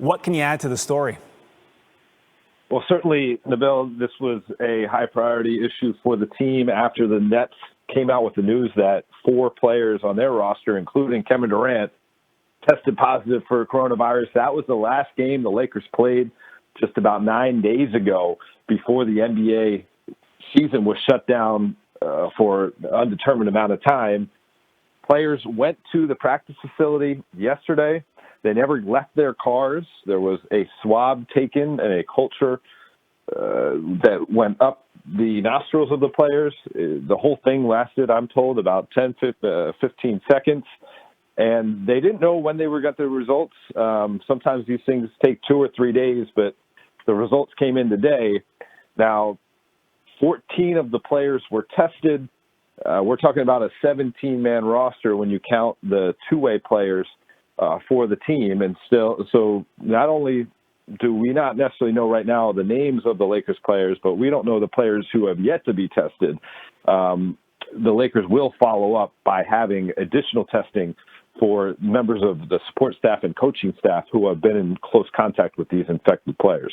What can you add to the story? Well, certainly, Nabil, this was a high priority issue for the team after the Nets came out with the news that 4 players on their roster, including Kevin Durant, tested positive for coronavirus. That was the last game the Lakers played just about 9 days ago before the NBA season was shut down for an undetermined amount of time. Players went to the practice facility yesterday. They never left their cars. There was a swab taken and a culture that went up the nostrils of the players. The whole thing lasted, I'm told, about 15 seconds. And they didn't know when they were got the results. Sometimes these things take 2 or 3 days, but the results came in today. Now, 14 of the players were tested. We're talking about a 17-man roster when you count the two-way players for the team. And still, so not only do we not necessarily know right now the names of the Lakers players, but we don't know the players who have yet to be tested. The Lakers will follow up by having additional testing for members of the support staff and coaching staff who have been in close contact with these infected players.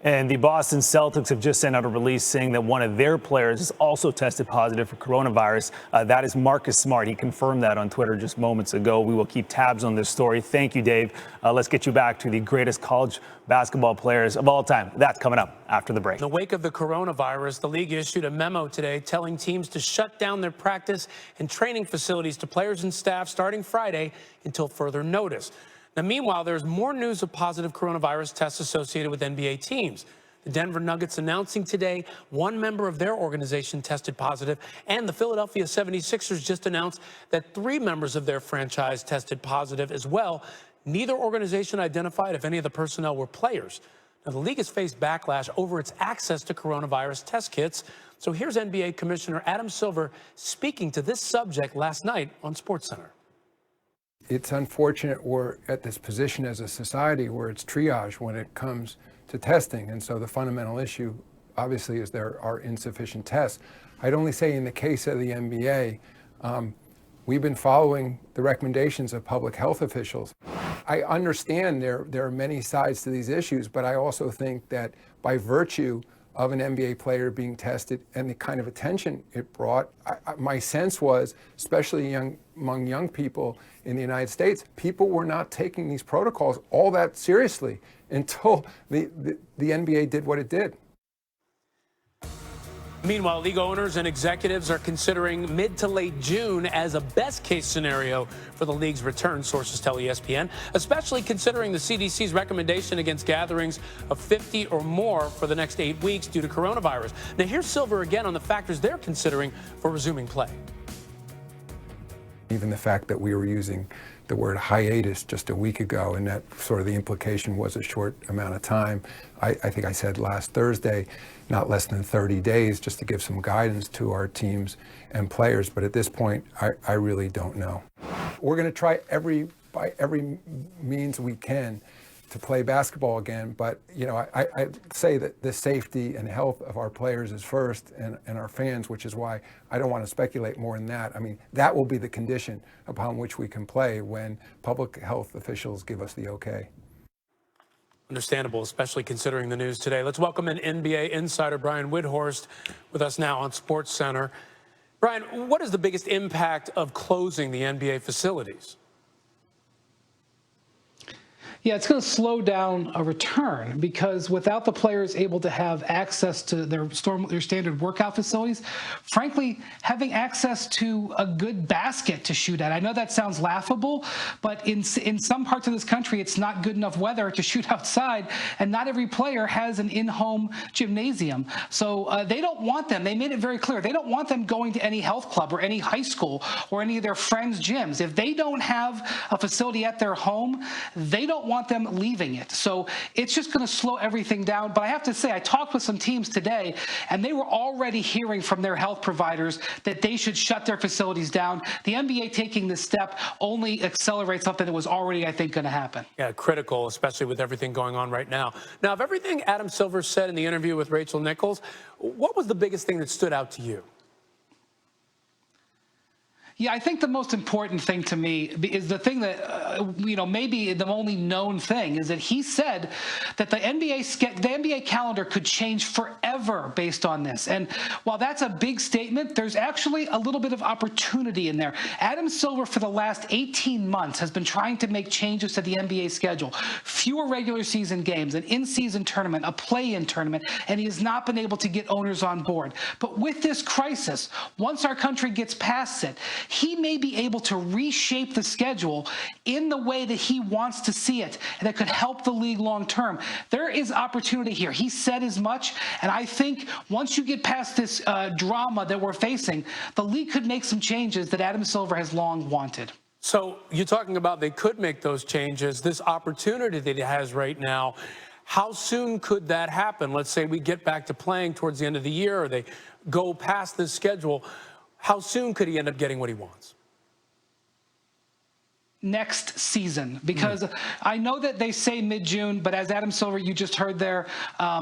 And the Boston Celtics have just sent out a release saying that one of their players has also tested positive for coronavirus. That is Marcus Smart. He confirmed that on Twitter just moments ago. We will keep tabs on this story. Thank you, Dave. Let's get you back to the greatest college basketball players of all time. That's coming up after the break. In the wake of the coronavirus, the league issued a memo today telling teams to shut down their practice and training facilities to players and staff starting Friday until further notice. Now, meanwhile, there's more news of positive coronavirus tests associated with NBA teams. The Denver Nuggets announcing today one member of their organization tested positive, and the Philadelphia 76ers just announced that 3 members of their franchise tested positive as well. Neither organization identified if any of the personnel were players. Now, the league has faced backlash over its access to coronavirus test kits. So here's NBA Commissioner Adam Silver speaking to this subject last night on SportsCenter. It's unfortunate we're at this position as a society where it's triage when it comes to testing. And so the fundamental issue, obviously, is there are insufficient tests. I'd only say in the case of the NBA, we've been following the recommendations of public health officials. I understand there are many sides to these issues, but I also think that by virtue of an NBA player being tested and the kind of attention it brought, my sense was, especially among young people in the United States, people were not taking these protocols all that seriously until the NBA did what it did. Meanwhile, league owners and executives are considering mid to late June as a best-case scenario for the league's return, sources tell ESPN, especially considering the CDC's recommendation against gatherings of 50 or more for the next 8 weeks due to coronavirus. Now, here's Silver again on the factors they're considering for resuming play. Even the fact that we were using the word hiatus just a week ago, and that sort of the implication was a short amount of time. I think I said last Thursday, not less than 30 days, just to give some guidance to our teams and players. But at this point, I really don't know. We're going to try by every means we can to play basketball again. But, you know, I say that the safety and health of our players is first, and our fans, which is why I don't want to speculate more than that. I mean, that will be the condition upon which we can play when public health officials give us the okay. Understandable, especially considering the news today. Let's welcome in NBA insider Brian Windhorst with us now on SportsCenter. Brian, what is the biggest impact of closing the NBA facilities? Yeah, it's going to slow down a return because without the players able to have access to their standard workout facilities, frankly, having access to a good basket to shoot at. I know that sounds laughable, but in some parts of this country, it's not good enough weather to shoot outside, and not every player has an in-home gymnasium. So they don't want them. They made it very clear. They don't want them going to any health club or any high school or any of their friends' gyms. If they don't have a facility at their home, they don't want them leaving it. So it's just going to slow everything down. But I have to say, I talked with some teams today, and they were already hearing from their health providers that they should shut their facilities down. The NBA taking this step only accelerates something that was already, I think, going to happen. Yeah, critical, especially with everything going on right now. Now, of everything Adam Silver said in the interview with Rachel Nichols, what was the biggest thing that stood out to you? Yeah, I think the most important thing to me is the thing that, maybe the only known thing is that he said that the NBA calendar could change forever based on this. And while that's a big statement, there's actually a little bit of opportunity in there. Adam Silver, for the last 18 months, has been trying to make changes to the NBA schedule. Fewer regular season games, an in-season tournament, a play-in tournament, and he has not been able to get owners on board. But with this crisis, once our country gets past it, he may be able to reshape the schedule in the way that he wants to see it, and that could help the league long term. There is opportunity here. He said as much, and I think once you get past this drama that we're facing, the league could make some changes that Adam Silver has long wanted. So you're talking about they could make those changes, this opportunity that he has right now. How soon could that happen? Let's say we get back to playing towards the end of the year, or they go past this schedule. How soon could he end up getting what he wants? Next season, because I know that they say mid-June, but as Adam Silver, you just heard there,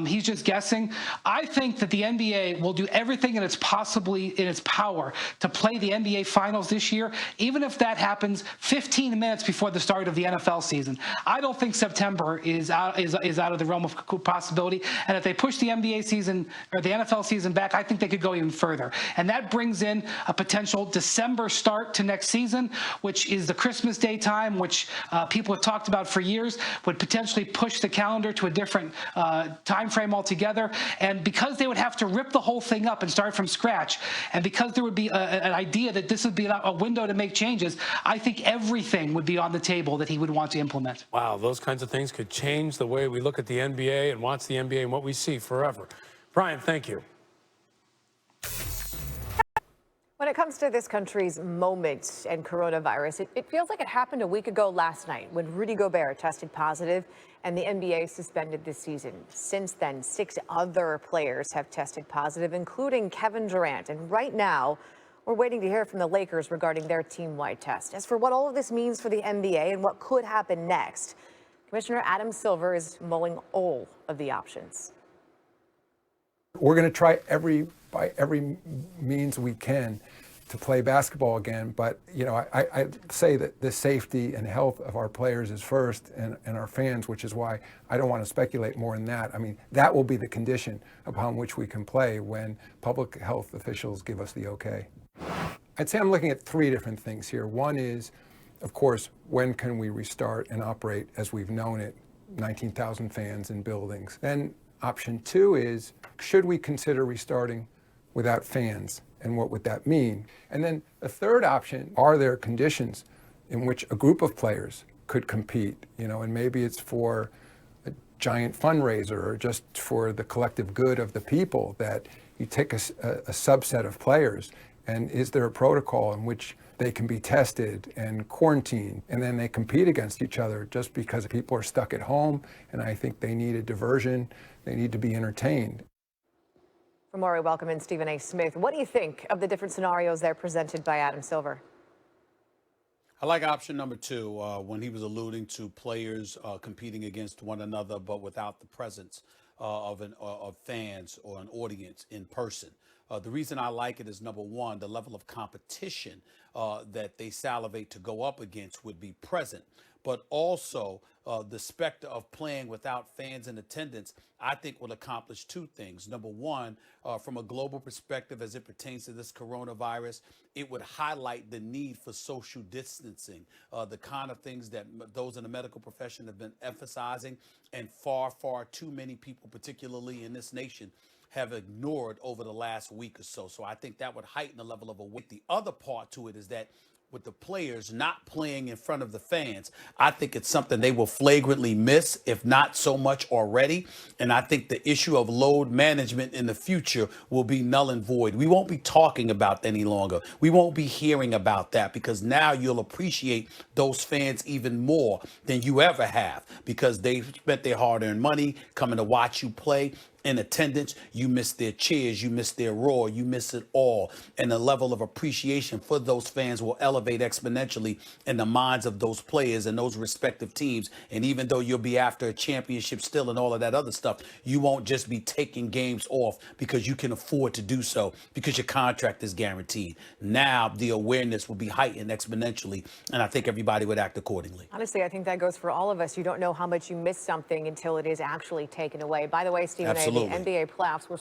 he's just guessing. I think that the NBA will do everything in its power to play the NBA Finals this year, even if that happens 15 minutes before the start of the NFL season. I don't think September is out of the realm of possibility, and if they push the NBA season or the NFL season back, I think they could go even further, and that brings in a potential December start to next season, which is the Christmas Day time, which people have talked about for years, would potentially push the calendar to a different time frame altogether. And because they would have to rip the whole thing up and start from scratch, and because there would be an idea that this would be a window to make changes, I think everything would be on the table that he would want to implement. Wow, those kinds of things could change the way we look at the NBA and watch the NBA and what we see forever. Brian, thank you. When it comes to this country's moment and coronavirus, it feels like it happened a week ago last night when Rudy Gobert tested positive and the NBA suspended this season. Since then, 6 other players have tested positive, including Kevin Durant. And right now, we're waiting to hear from the Lakers regarding their team-wide test. As for what all of this means for the NBA and what could happen next, Commissioner Adam Silver is mulling all of the options. We're going to try by every means we can to play basketball again. But, I say that the safety and health of our players is first, and our fans, which is why I don't want to speculate more than that. I mean, that will be the condition upon which we can play when public health officials give us the okay. I'd say I'm looking at 3 different things here. One is, of course, when can we restart and operate as we've known it, 19,000 fans in buildings. Then option 2 is, should we consider restarting without fans, and what would that mean? And then a third option, are there conditions in which a group of players could compete, and maybe it's for a giant fundraiser or just for the collective good of the people, that you take a subset of players, and is there a protocol in which they can be tested and quarantined, and then they compete against each other just because people are stuck at home, and I think they need a diversion, they need to be entertained. For more, we welcome in Stephen A. Smith. What do you think of the different scenarios there presented by Adam Silver? I like option number 2, when he was alluding to players competing against one another, but without the presence of fans or an audience in person. The reason I like it is, number 1, the level of competition that they salivate to go up against would be present. But also the specter of playing without fans in attendance, I think will accomplish 2 things. Number 1, from a global perspective as it pertains to this coronavirus, it would highlight the need for social distancing, the kind of things that those in the medical profession have been emphasizing, and far, far too many people, particularly in this nation, have ignored over the last week or so. So I think that would heighten the level of awareness. The other part to it is that with the players not playing in front of the fans, I think it's something they will flagrantly miss, if not so much already. And I think the issue of load management in the future will be null and void. We won't be talking about that any longer. We won't be hearing about that, because now you'll appreciate those fans even more than you ever have, because they spent their hard-earned money coming to watch you play. in attendance, you miss their cheers, you miss their roar, you miss it all. And the level of appreciation for those fans will elevate exponentially in the minds of those players and those respective teams. And even though you'll be after a championship still and all of that other stuff, you won't just be taking games off because you can afford to do so because your contract is guaranteed. Now the awareness will be heightened exponentially, and I think everybody would act accordingly. Honestly, I think that goes for all of us. You don't know how much you miss something until it is actually taken away. By the way, Stephen A., the Absolutely. NBA playoffs will